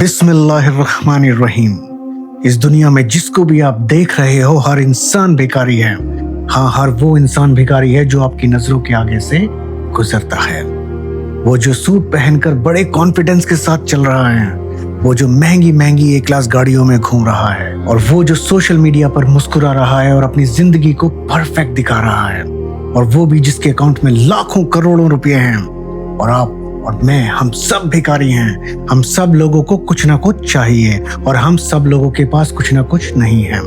बिस्मिल्लाहिर्रहमानिर्रहीम। इस दुनिया में जिसको भी आप देख रहे हो हर इंसान भिखारी है। हाँ, हर वो इंसान भिखारी है जो आपकी नजरों के आगे से गुजरता है। वो जो सूट पहनकर बड़े कॉन्फिडेंस के साथ चल रहा है, वो जो महंगी महंगी एक क्लास गाड़ियों में घूम रहा है, और वो जो सोशल मीडिया पर मुस्कुरा रहा है और अपनी जिंदगी को परफेक्ट दिखा रहा है, और वो भी जिसके अकाउंट में लाखों करोड़ों रुपए हैं। और आप और मैं, हम सब भिखारी हैं। हम सब लोगों को कुछ ना कुछ चाहिए और हम सब लोगों के पास कुछ ना कुछ नहीं है।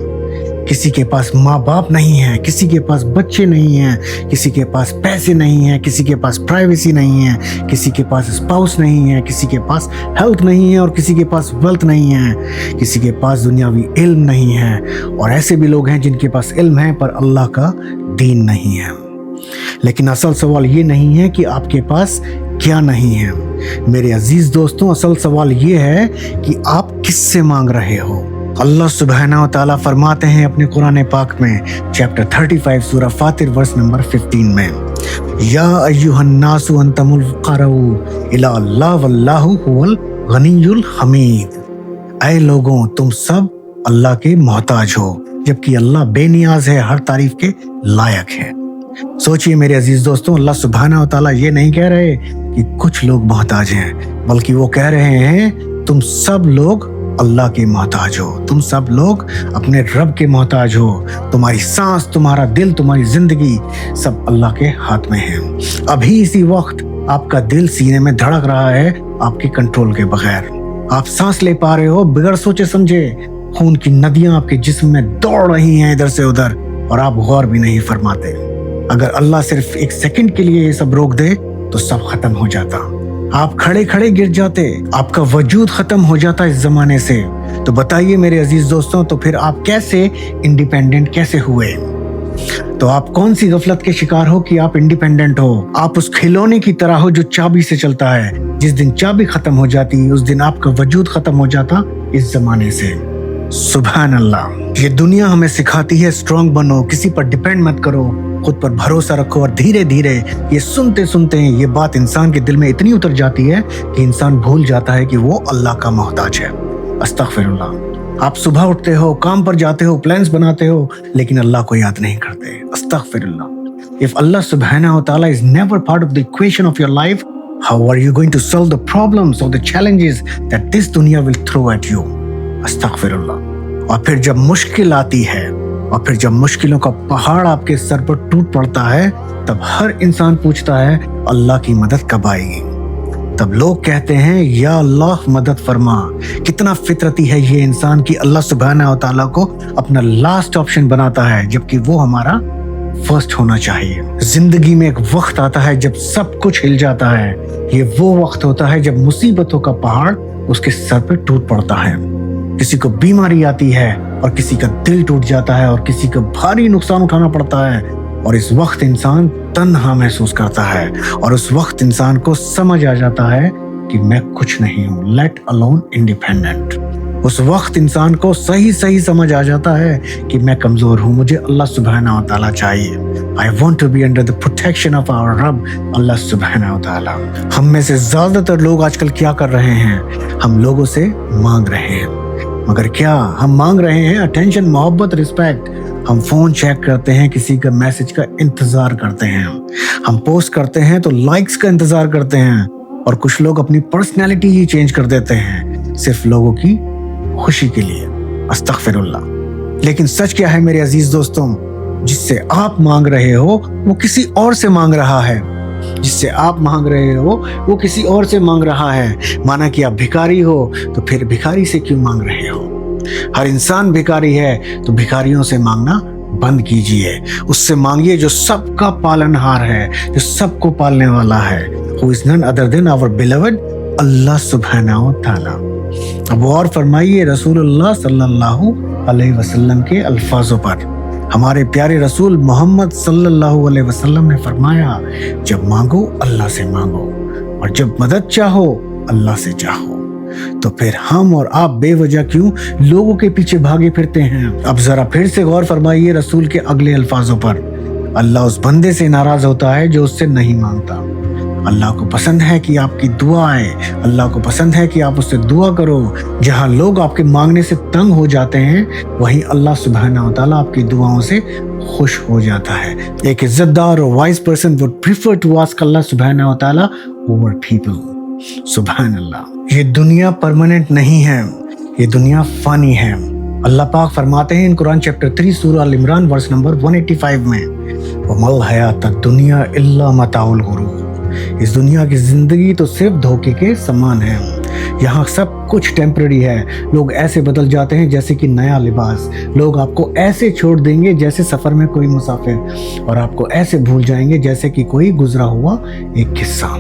किसी के पास माँ बाप नहीं है, किसी के पास बच्चे नहीं हैं, किसी के पास पैसे नहीं है, किसी के पास प्राइवेसी नहीं है, किसी के पास स्पाउस नहीं है, किसी के पास हेल्थ नहीं है और किसी के पास वेल्थ नहीं है, किसी के पास दुनियावी इल्म नहीं है, और ऐसे भी लोग हैं जिनके पास इल्म है पर अल्लाह का दीन नहीं है। लेकिन असल सवाल ये नहीं है कि आपके पास क्या नहीं है मेरे अजीज दोस्तों, असल सवाल ये है कि आप किससे मांग रहे हो। अल्लाह सुब्हानहू व तआला फरमाते हैं अपने कुरान पाक में चैप्टर 35 सूरह फातिर वर्स नंबर 15 में, या अय्युहन नासु अंतमुल फुक़राउ इला अल्लाह वल्लाहु हुवल गनियुल हमीद। ऐ लोगों, तुम सब अल्लाह के मोहताज हो जबकि अल्लाह बेनियाज है, हर तारीफ के लायक है। सोचिए मेरे अजीज दोस्तों, अल्लाह सुब्हानहू व तआला ये नहीं कह रहे कि कुछ लोग मोहताज हैं, बल्कि वो कह रहे हैं तुम सब लोग अल्लाह के मोहताज हो, तुम सब लोग अपने रब के मोहताज हो। तुम्हारी सांस, तुम्हारा दिल, तुम्हारी जिंदगी सब अल्लाह के हाथ में है। अभी इसी वक्त आपका दिल सीने में धड़क रहा है आपके कंट्रोल के बगैर। आप सांस ले पा रहे हो बगैर सोचे समझे। खून की नदियां आपके जिस्म में दौड़ रही हैं इधर से उधर और आप गौर भी नहीं फरमाते। अगर अल्लाह सिर्फ एक सेकंड के लिए ये सब रोक दे तो सब खत्म हो जाता। आप खड़े खड़े गिर जाते, आपका वजूद खत्म हो जाता इस जमाने से। तो बताइए मेरे अजीज दोस्तों, तो फिर आप कैसे इंडिपेंडेंट कैसे हुए? तो आप कौन सी गफलत के शिकार हो कि आप इंडिपेंडेंट हो? आप उस खिलौने की तरह हो जो चाबी से चलता है। जिस दिन चाबी खत्म हो जाती उस दिन आपका वजूद खत्म हो जाता इस जमाने से। सुभान अल्लाह। ये दुनिया हमें सिखाती है स्ट्रांग बनो, किसी पर डिपेंड मत करो, खुद पर भरोसा रखो, और धीरे धीरे ये सुनते सुनते ये बात इंसान के दिल में इतनी उतर जाती है कि इंसान भूल जाता है कि वो अल्लाह का मोहताज है। अस्तगफिरुल्लाह। आप सुबह उठते हो, काम पर जाते हो, प्लान्स बनाते हो, लेकिन अल्लाह को याद नहीं करते। अस्तगफिरुल्लाह। इफ अल्लाह सुब्हानहू व तआला is never part of the equation of your life, how are you going to solve the problems और द चैलेंजेस दैट दिस दुनिया विल थ्रो एट यू? अस्तगफिरुल्लाह। और फिर जब मुश्किल आती है और फिर जब मुश्किलों का पहाड़ आपके सर पर टूट पड़ता है, तब हर इंसान पूछता है अल्लाह की मदद कब आएगी? तब लोग कहते हैं या अल्लाह मदद फरमा। कितना फितरती है ये इंसान कि अल्लाह सुब्हानहू व तआला को अपना लास्ट ऑप्शन बनाता है, जबकि वो हमारा फर्स्ट होना चाहिए। जिंदगी में एक वक्त आता है जब सब कुछ हिल जाता है। ये वो वक्त होता है जब मुसीबतों का पहाड़ उसके सर पर टूट पड़ता है। किसी को बीमारी आती है और किसी का दिल टूट जाता है और किसी को भारी नुकसान उठाना पड़ता है, और इस वक्त इंसान तन्हा महसूस करता है, और उस वक्त इंसान को समझ आ जाता है कि मैं कुछ नहीं हूँ, लेट अलोन इंडिपेंडेंट। उस वक्त इंसान को सही सही समझ आ जाता है कि मैं कमजोर हूँ, मुझे अल्लाह सुब्हानहू व तआला चाहिए। I want to be under the protection of our रब अल्लाह सुब्हानहू व तआला। हम में से ज्यादातर लोग आजकल क्या कर रहे हैं? हम लोगों से मांग रहे हैं, मगर क्या हम मांग रहे हैं अटेंशन, मोहब्बत, रिस्पेक्ट? हम फोन चेक करते हैं, किसी का मैसेज का इंतजार करते हैं, हम पोस्ट करते हैं तो लाइक्स का इंतजार करते हैं, और कुछ लोग अपनी पर्सनैलिटी ही चेंज कर देते हैं सिर्फ लोगों की खुशी के लिए। अस्तगफिरुल्लाह। लेकिन सच क्या है मेरे अजीज दोस्तों, जिससे आप मांग रहे हो वो किसी और से मांग रहा है। जिससे आप मांग रहे हो वो किसी और से मांग रहा है। माना कि आप भिखारी हो तो फिर भिखारी से क्यों मांग रहे हो? हर इंसान भिखारी है तो भिखारियों से मांगना बंद कीजिए। उससे मांगिए जो सबका पालनहार है, जो सबको पालने वाला है। Who is none other than our beloved अल्लाह सुब्हानहू व तआला। अब और फरमाइए रसूलुल्लाह सल्लल्लाहु अलैहि वसल्लम के अल्फाजों पर। हमारे प्यारे रसूल मोहम्मद सल्लल्लाहु अलैहि वसल्लम ने फरमाया, जब मांगो अल्लाह से मांगो, और जब मदद चाहो अल्लाह से चाहो। तो फिर हम और आप बेवजह क्यों लोगों के पीछे भागे फिरते हैं? अब जरा फिर से गौर फरमाइए रसूल के अगले अल्फाजों पर। अल्लाह उस बंदे से नाराज होता है जो उससे नहीं मांगता। اللہ کو پسند ہے کہ آپ کی دعا آئے، اللہ کو پسند ہے کہ آپ اس سے دعا کرو۔ جہاں لوگ آپ کے مانگنے سے تنگ ہو جاتے ہیں، وہیں اللہ سبحانہ و تعالیٰ آپ کی دعاؤں سے خوش ہو جاتا ہے۔ ایک عزت دار اور wise person would prefer to ask اللہ سبحانہ و تعالیٰ over people۔ سبحان اللہ۔ یہ دنیا پرماننٹ نہیں ہے، یہ دنیا فانی ہے۔ اللہ پاک فرماتے ہیں ان قرآن چیپٹر 3 سورہ ال عمران ورس نمبر 185 میں، وَمَا الْحَيَاةُ الدُّنْيَا إِلَّا مَتَاعُ الْغُرُورِ۔ اس دنیا کی زندگی تو صرف دھوکے کے سامان ہے۔ یہاں سب کچھ ٹیمپرری ہے۔ لوگ ایسے بدل جاتے ہیں جیسے کہ نیا لباس۔ لوگ آپ کو ایسے چھوڑ دیں گے جیسے سفر میں کوئی مسافر، اور آپ کو ایسے بھول جائیں گے جیسے کہ کوئی گزرا ہوا ایک قصہ۔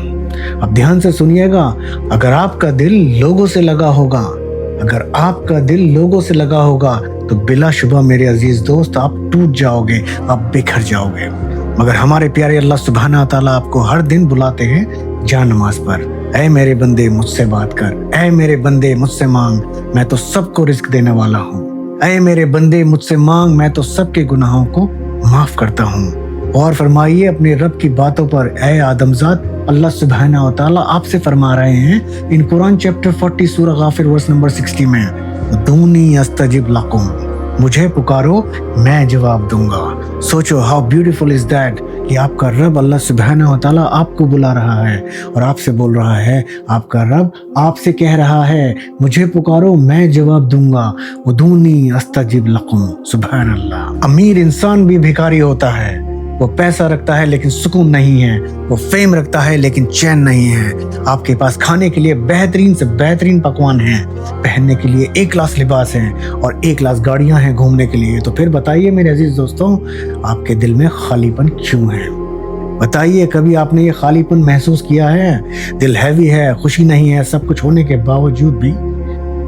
اب دھیان سے سنیے گا، اگر آپ کا دل لوگوں سے لگا ہوگا، اگر آپ کا دل لوگوں سے لگا ہوگا تو بلا شبہ میرے عزیز دوست آپ ٹوٹ جاؤ گے، آپ بکھر جاؤ گے۔ مگر ہمارے پیارے اللہ سبحانہ تعالیٰ آپ کو ہر دن بلاتے ہیں جا نماز پر۔ اے میرے بندے مجھ سے بات کر، اے میرے بندے مجھ سے مانگ، میں تو سب کو رزق دینے والا ہوں۔ اے میرے بندے مجھ سے مانگ، میں تو سب کے گناہوں کو معاف کرتا ہوں۔ اور فرمائیے اپنے رب کی باتوں پر، اے آدم ذات، اللہ سبحانہ و تعالیٰ آپ سے فرما رہے ہیں ان قرآن چیپٹر 40 سورہ غافر ورس نمبر 60 میں، دونی استجب لکم، مجھے پکارو میں جواب دوں گا۔ سوچو ہاؤ بیوٹیفل از دیٹ کہ آپ کا رب اللہ سبحانہ و تعالیٰ آپ کو بلا رہا ہے اور آپ سے بول رہا ہے، آپ کا رب آپ سے کہہ رہا ہے مجھے پکارو میں جواب دوں گا، ادونی استجب لکم۔ سبحان اللہ۔ امیر انسان بھی بھکاری ہوتا ہے، وہ پیسہ رکھتا ہے لیکن سکون نہیں ہے، وہ فیم رکھتا ہے لیکن چین نہیں ہے۔ آپ کے پاس کھانے کے لیے بہترین سے بہترین پکوان ہیں، پہننے کے لیے ایک کلاس لباس ہیں اور ایک کلاس گاڑیاں ہیں گھومنے کے لیے، تو پھر بتائیے میرے عزیز دوستوں، آپ کے دل میں خالی پن کیوں ہے؟ بتائیے کبھی آپ نے یہ خالی پن محسوس کیا ہے؟ دل ہیوی ہے، خوشی نہیں ہے، سب کچھ ہونے کے باوجود بھی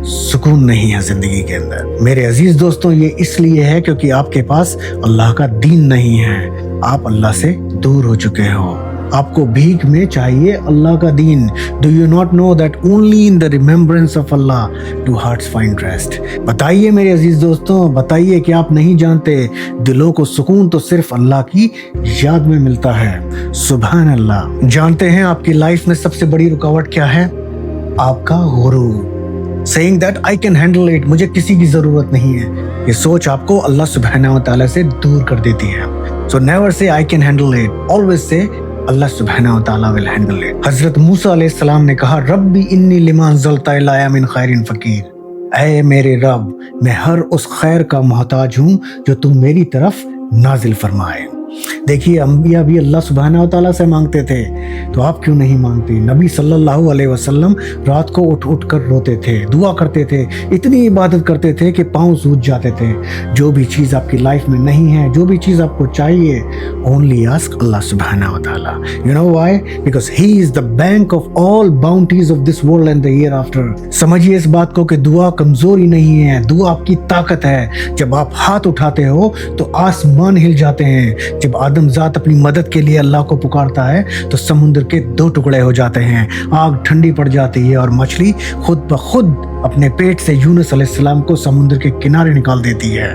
سکون نہیں ہے زندگی کے اندر۔ میرے عزیز دوستوں، یہ اس لیے ہے کیونکہ آپ کے پاس اللہ کا دین نہیں ہے، آپ اللہ سے دور ہو چکے ہو۔ آپ کو بھیک میں چاہیے اللہ کا دین۔ Do you not know that only in the remembrance of Allah do hearts find rest؟ بتائیے میرے عزیز دوستوں، بتائیے کہ آپ نہیں جانتے دلوں کو سکون تو صرف اللہ کی یاد میں ملتا ہے۔ سبحان اللہ۔ جانتے ہیں آپ کی لائف میں سب سے بڑی رکاوٹ کیا ہے؟ آپ کا غرور۔ saying that I can handle it، مجھے کسی کی ضرورت نہیں ہے۔ یہ سوچ آپ کو اللہ سبحانہ و تعالیٰ سے دور کر دیتی ہے۔ So never say I can handle it، always say اللہ سبحانہ و تعالیٰ will handle it۔ حضرت موسیٰ علیہ السلام نے کہا ربی انی لما انزلت الی من خیر فقیر، اے میرے رب میں ہر اس خیر کا محتاج ہوں جو تم میری طرف نازل فرمائے۔ دیکھیے انبیاء بھی اللہ سبحانہ و تعالیٰ سے مانگتے تھے، تو آپ کیوں نہیں مانگتے؟ نبی صلی اللہ علیہ وسلم رات کو اٹھ اٹھ کر روتے تھے، دعا کرتے تھے، اتنی عبادت کرتے تھے کہ پاؤں سوج جاتے تھے۔ جو بھی چیز آپ کی لائف میں نہیں ہے، جو بھی چیز آپ کو چاہیے، only ask اللہ سبحانہ و تعالیٰ۔ You know why? Because he is the bank of all bounties of this world and the hereafter۔ سمجھیے اس بات کو کہ دعا کمزوری نہیں ہے، دعا آپ کی طاقت ہے۔ جب آپ ہاتھ اٹھاتے ہو تو آسمان ہل جاتے ہیں۔ جب آدم ذات اپنی مدد کے لیے اللہ کو پکارتا ہے تو سمندر کے 2 ٹکڑے ہو جاتے ہیں، آگ ٹھنڈی پڑ جاتی ہے اور مچھلی خود بخود اپنے پیٹ سے یونس علیہ السلام کو سمندر کے کنارے نکال دیتی ہے۔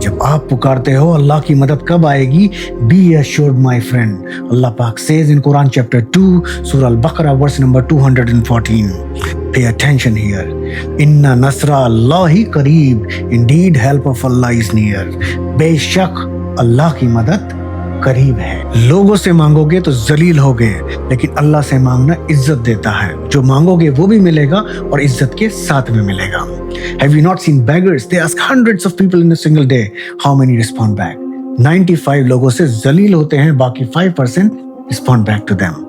جب آپ پکارتے ہو اللہ کی مدد کب آئے گی؟ Be assured my friend، اللہ پاک says in Quran chapter 2 سورہ البقرہ verse number 214۔ Pay attention here۔ Inna nasra Allahi qareeb، indeed help of Allah is near۔ بے شک اللہ کی مدد قریب ہے۔ لوگوں سے مانگو گے تو ذلیل ہوگے، لیکن اللہ سے مانگنا عزت دیتا ہے۔ جو مانگو گے وہ بھی ملے گا اور عزت کے ساتھ میں ملے گا۔ Have you not seen beggars? They ask hundreds of people in a single day. How many respond back? 95 لوگوں سے ذلیل ہوتے ہیں، باقی 5% respond back to them۔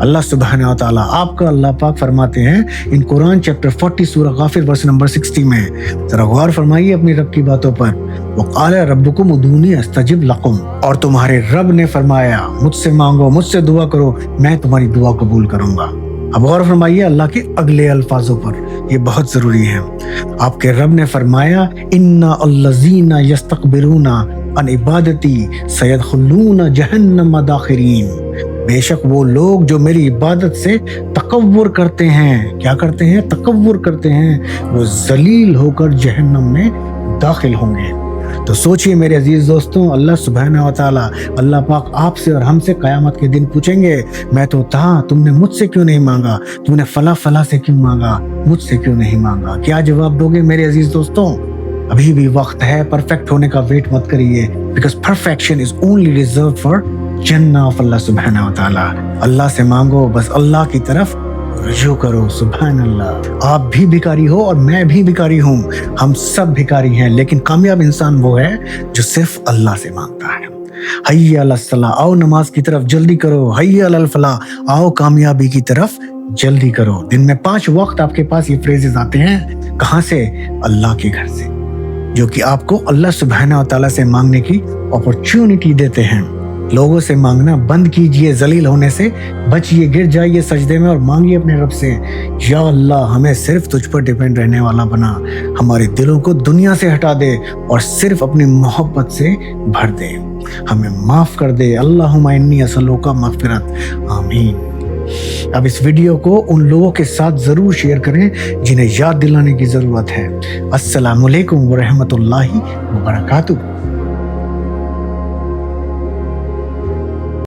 اللہ سبحانہ و تعالیٰ آپ کا اللہ پاک فرماتے ہیں ان قرآن چیپٹر 40 سورہ غافر ورس نمبر 60 میں، ذرا غور فرمائیے اپنی رب کی باتوں پر۔ وقال ربکم ادعونی استجب لکم، اور تمہارے رب نے فرمایا مجھ سے مانگو، مجھ سے دعا کرو، میں تمہاری دعا قبول کروں گا۔ اب غور فرمائیے اللہ کے اگلے الفاظوں پر، یہ بہت ضروری ہے۔ آپ کے رب نے فرمایا ان الذین یستکبرون عن عبادتی سیدخلون جہنم داخرین، بے شک وہ لوگ جو میری عبادت سے تکبر کرتے ہیں، کیا کرتے ہیں؟ تکبر کرتے ہیں، وہ ذلیل ہو کر جہنم میں داخل ہوں گے۔ तो सोचिए मेरे अजीज दोस्तों, अल्लाह सुब्हानहू व तआला, अल्लाह पाक आपसे और हमसे क़यामत के दिन पूछेंगे, मैं तो था, तुमने मुझसे क्यों नहीं मांगा, तुमने फला फला से क्यों मांगा, मुझसे क्यों नहीं मांगा। क्या जवाब दोगे मेरे अजीज दोस्तों? अभी भी वक्त है, परफेक्ट होने का वेट मत करिए, because perfection is only reserve for जन्नत ऑफ अल्लाह सुब्हानहू व तआला। अल्लाह से मांगो, बस अल्लाह की तरफ रुजू करो। सुभान अल्लाह। आप भी भिखारी हो और मैं भी भिखारी हूँ, हम सब भिखारी हैं, लेकिन कामयाब इंसान वो है जो सिर्फ अल्लाह से मांगता है। हय्या अलस सलाह, आओ नमाज की तरफ जल्दी करो। हय्या अलल फलाह, आओ कामयाबी की तरफ जल्दी करो। दिन में 5 वक्त आपके पास ये फ्रेजेस आते हैं, कहाँ से? अल्लाह के घर से, जो कि आपको अल्लाह सुब्हानहू व तआला से मांगने की अपॉर्चुनिटी देते हैं। लोगों से मांगना बंद कीजिए, जलील होने से बचिए, गिर जाइए सजदे में और मांगिए अपने रब से, या अल्लाह हमें सिर्फ तुझ पर डिपेंड रहने वाला बना, हमारे दिलों को दुनिया से हटा दे और सिर्फ अपनी मोहब्बत से भर दे, हमें माफ कर दे। अल्लाहुम्मा इन्नी असअलुका मगफिरत, आमीन। अब इस वीडियो को उन लोगों के साथ जरूर शेयर करें जिन्हें याद दिलाने की जरूरत है। अस्सलामु अलैकुम व रहमतुल्लाहि व बरकातुहू।